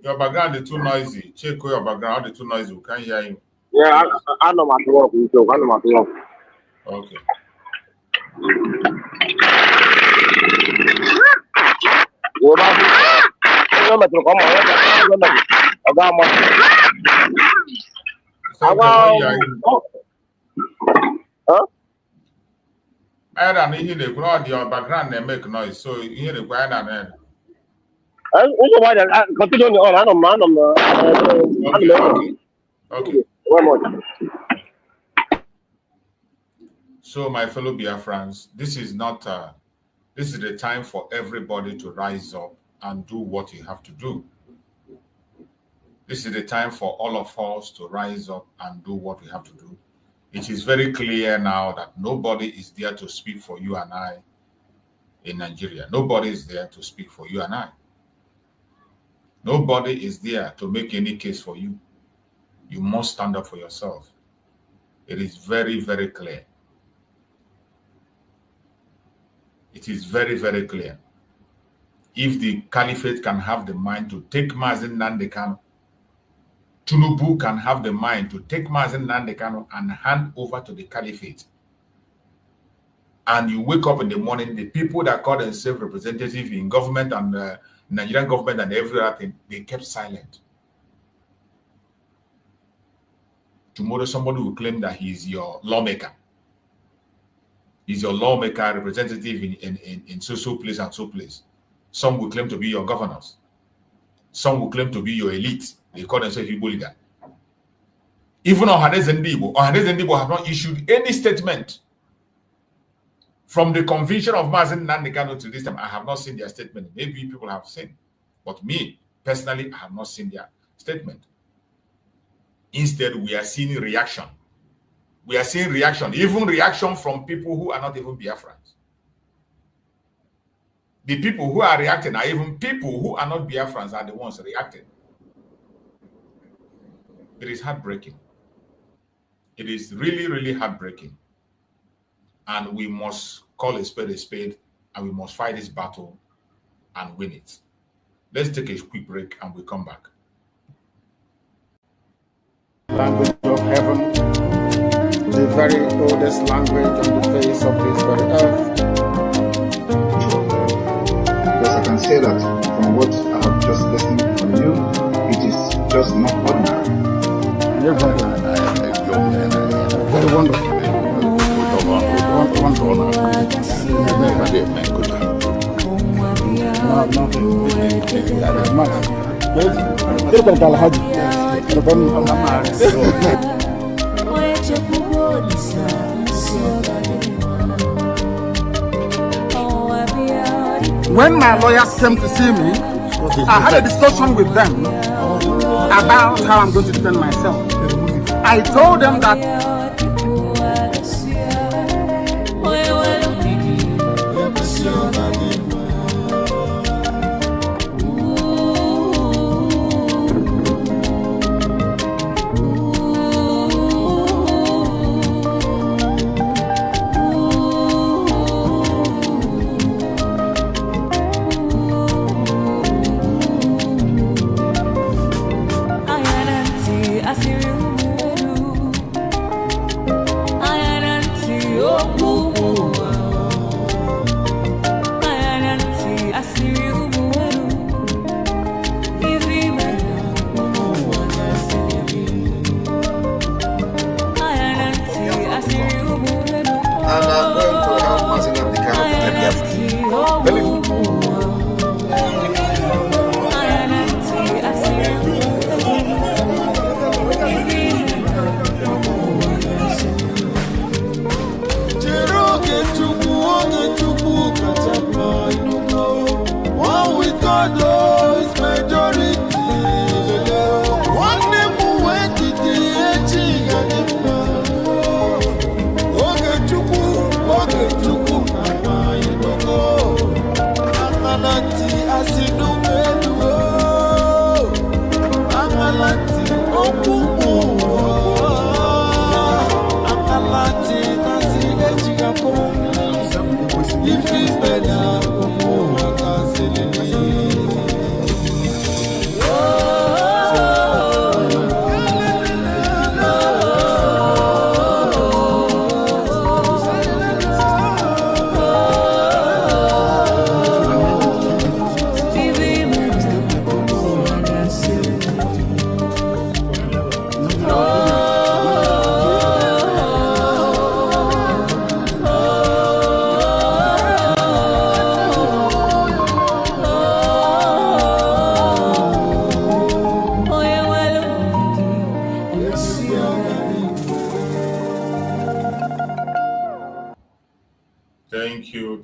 Your background is too noisy. Check your background. It's too noisy. We can't hear you. Yeah, I know my work. I know my work. Okay. I don't hear the crowd, your background, they make noise. So you hear the quiet and then. Also, why that continue on? I don't man. Okay. One more. So, my fellow Biafrans, this is not. This is the time for everybody to rise up and do what you have to do. This is the time for all of us to rise up and do what we have to do. It is very clear now that nobody is there to speak for you and I in Nigeria. Nobody is there to speak for you and I. Nobody is there to make any case for you. You must stand up for yourself. It is very, very clear. It is very, very clear. If the Caliphate can have the mind to take Mazi Nnamdi Kanu, Tinubu can have the mind to take Mazi Nnamdi Kanu and hand over to the Caliphate. And you wake up in the morning, the people that call themselves representatives in government and Nigerian government and every other thing, they kept silent. Tomorrow somebody will claim that he is your lawmaker. He's your lawmaker, representative in so place and so place. Some will claim to be your governors. Some will claim to be your elite. They call themselves Igbo leader. Even Ohanaeze Ndigbo have not issued any statement. From the conviction of Mazi Nnamdi Kanu to this time, I have not seen their statement. Maybe people have seen. But me, personally, I have not seen their statement. Instead, we are seeing reaction. We are seeing reaction, even reaction from people who are not even Biafrans. The people who are reacting are even people who are not Biafrans are the ones reacting. It is heartbreaking. It is really, really heartbreaking. And we must call a spade, and we must fight this battle and win it. Let's take a quick break and we'll come back. Language of heaven, the very oldest language on the face of this very earth. Because I can say that from what I have just listened from you, it is just not ordinary. Very wonderful. When my lawyers came to see me, I had a discussion with them about how I'm going to defend myself. I told them that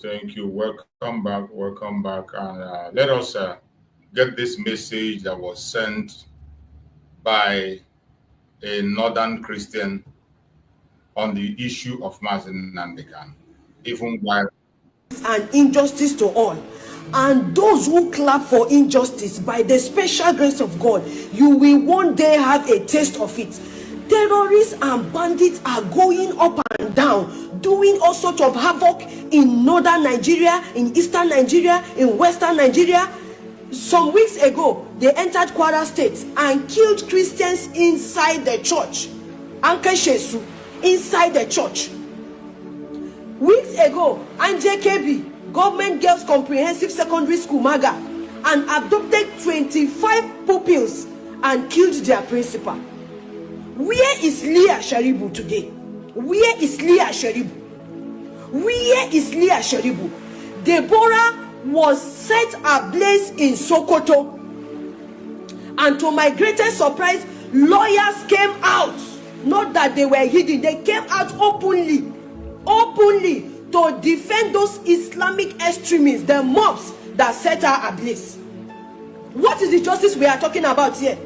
Thank you. Welcome back. And let us get this message that was sent by a northern Christian on the issue of Mazi Nnamdi Kanu, even while and injustice to all. And those who clap for injustice, by the special grace of God, you will one day have a taste of it. Terrorists and bandits are going up and down, doing all sorts of havoc in northern Nigeria, in eastern Nigeria, in western Nigeria. Some weeks ago, they entered Kwara State and killed Christians inside the church. Anke Shesu, inside the church. Weeks ago, NJKB, Government Girls Comprehensive Secondary School, Maga, and abducted 25 pupils and killed their principal. Where is Leah Sharibu today? Where is Leah Sharibu? Where is Leah Sharibu? Deborah was set ablaze in Sokoto. And to my greatest surprise, lawyers came out. Not that they were hidden, they came out openly to defend those Islamic extremists, the mobs that set her ablaze. What is the justice we are talking about here?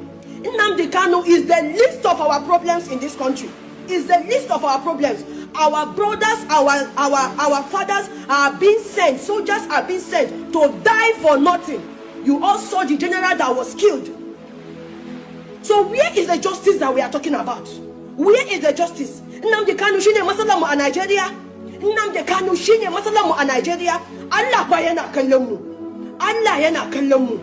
Nnamdi Kanu is the least of our problems in this country. Is the least of our problems. Our brothers, our fathers are being sent, soldiers are being sent to die for nothing. You all saw the general that was killed. So where is the justice that we are talking about? Where is the justice? Nnamdi Kanu shine masalamu a Nigeria. Nnamdi Kanu shine masalamu a Nigeria. Allah ba yana kallon mu. Allah yana kallon mu.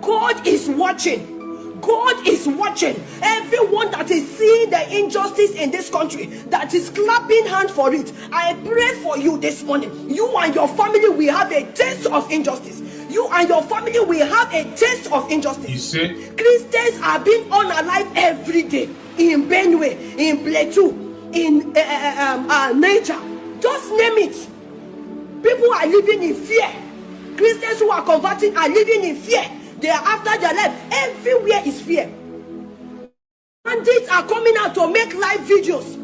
God is watching. God is watching. Everyone that is seeing the injustice in this country, that is clapping hands for it, I pray for you this morning. You and your family will have a taste of injustice. You and your family will have a taste of injustice. You see, Christians are being unalive every day in Benue, in Plateau, in Niger. Just name it. People are living in fear. Christians who are converting are living in fear. They are after their life. Everywhere is fear. Bandits are coming out to make live videos.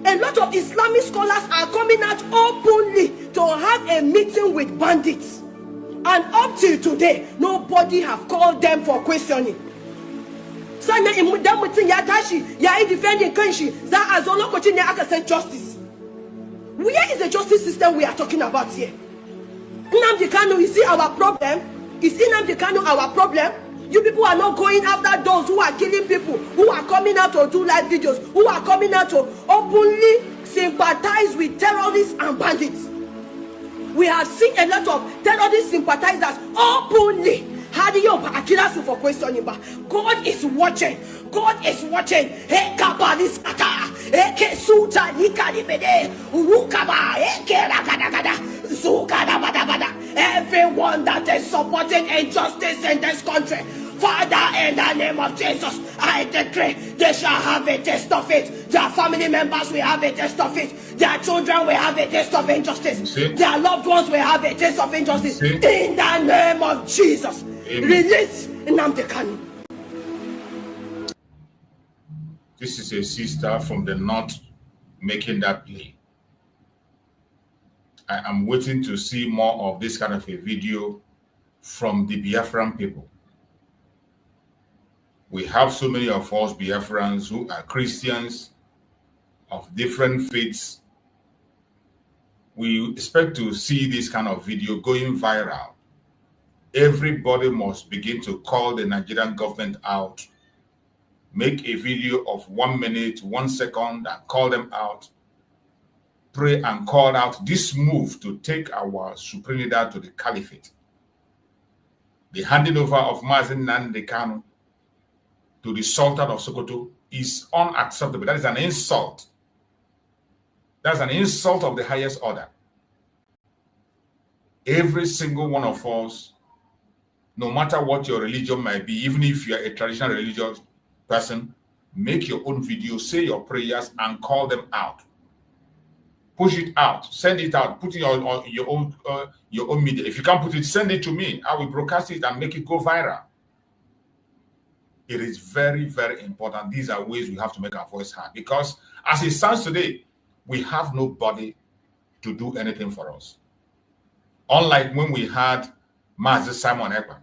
A lot of Islamic scholars are coming out openly to have a meeting with bandits. And up till today, nobody have called them for questioning. Sana imudan mutum ya tashi ya yi defending kanshi za a zo lokacin ne aka san justice. Where is the justice system we are talking about here? Nnamdi Kanu, you see our problem? Is Nnamdi Kanu our problem? You people are not going after those who are killing people, who are coming out to do live videos, who are coming out to openly sympathize with terrorists and bandits. We have seen a lot of terrorist sympathizers openly. For questioning, but God is watching. God is watching. Everyone that is supporting injustice in this country, Father, in the name of Jesus, I decree they shall have a taste of it. Their family members will have a taste of it. Their children will have a taste of injustice. Their loved ones will have a taste of injustice. In the name of Jesus, amen. Release Nnamdi Kanu. This is a sister from the north making that plea. I am waiting to see more of this kind of a video from the Biafran people. We have so many of us Biafrans who are Christians of different faiths. We expect to see this kind of video going viral. Everybody must begin to call the Nigerian government out. Make a video of 1 minute, 1 second, and call them out. Pray and call out this move to take our supreme leader to the Caliphate. The handing over of Mazi Nnamdi Kanu to the Sultan of Sokoto is unacceptable. That is an insult. That's an insult of the highest order. Every single one of us, no matter what your religion might be, even if you are a traditional religious person, make your own video, say your prayers, and call them out. Push it out, send it out, put it on your own media. If you can't put it, send it to me. I will broadcast it and make it go viral. It is very, very important. These are ways we have to make our voice heard, because as it stands today, we have nobody to do anything for us. Unlike when we had Mazi Simon Ekpa.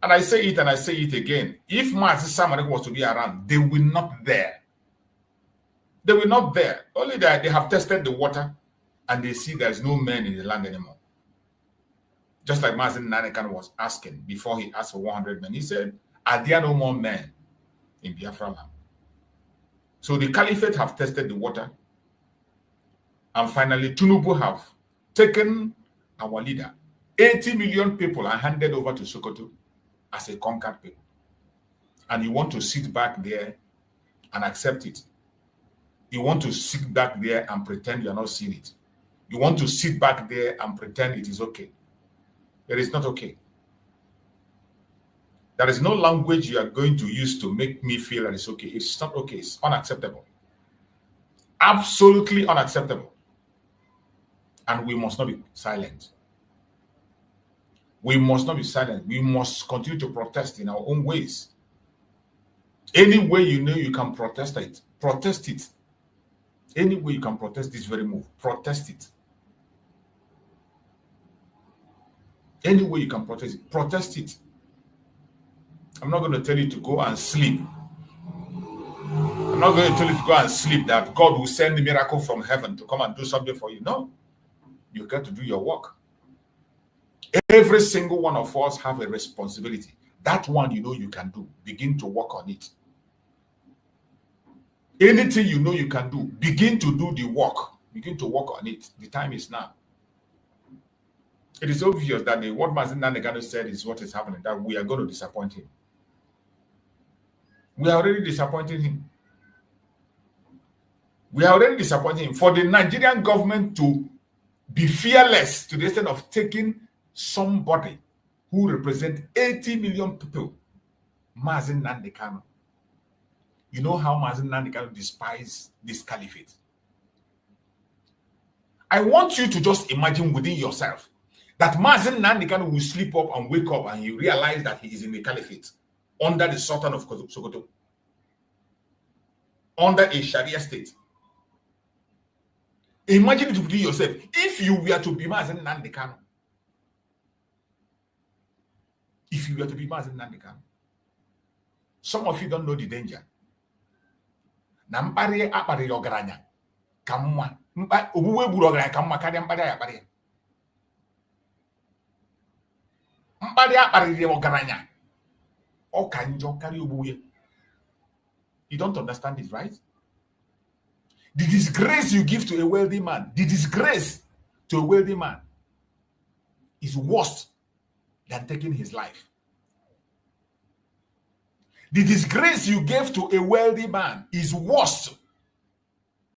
And I say it and I say it again. If Mazi Simon Ekpa was to be around, they will not there. They will not there. Only that they have tested the water and they see there's no men in the land anymore. Just like Mazi Nnamdi Kanu was asking before he asked for 100 men. He said, are there no more men in Biafra land? So the Caliphate have tested the water. And finally, Tinubu have taken our leader. 80 million people are handed over to Sokoto as a conquered people. And you want to sit back there and accept it. You want to sit back there and pretend you're not seeing it. You want to sit back there and pretend it is okay. It is not okay. There is no language you are going to use to make me feel that it's okay. It's not okay. It's unacceptable. Absolutely unacceptable. And we must not be silent. We must not be silent. We must continue to protest in our own ways. Any way you know you can protest it, protest it. Any way you can protest this very move, protest it. Any way you can protest it, protest it. I'm not going to tell you to go and sleep. I'm not going to tell you to go and sleep that God will send a miracle from heaven to come and do something for you. No. You got to do your work. Every single one of us have a responsibility. That one you know you can do. Begin to work on it. Anything you know you can do, begin to do the work. Begin to work on it. The time is now. It is obvious that what Mazi Nnamdi Kanu said is what is happening, that we are going to disappoint him. We are already disappointing him. We are already disappointing him. For the Nigerian government to be fearless to the extent of taking somebody who represents 80 million people, Mazi Nnamdi Kanu. You know how Mazi Nnamdi Kanu despises this caliphate. I want you to just imagine within yourself that Mazi Nnamdi Kanu will sleep up and wake up and he realize that he is in the caliphate under the Sultan of Sokoto, under a Sharia state. Imagine it within yourself. If you were to be Mazi Nnamdi Kanu, if you were to be Mazi Nnamdi Kanu, some of you don't know the danger. Na mpari akpari ogaranya kamwa mpa obuwe buru ogaranya kamwa karia mpari akpari mpari akpari ogaranya o kanjo kari obuwe. You don't understand this, right? The disgrace you give to a wealthy man, the disgrace to a wealthy man is worse than taking his life. The disgrace you gave to a wealthy man is worse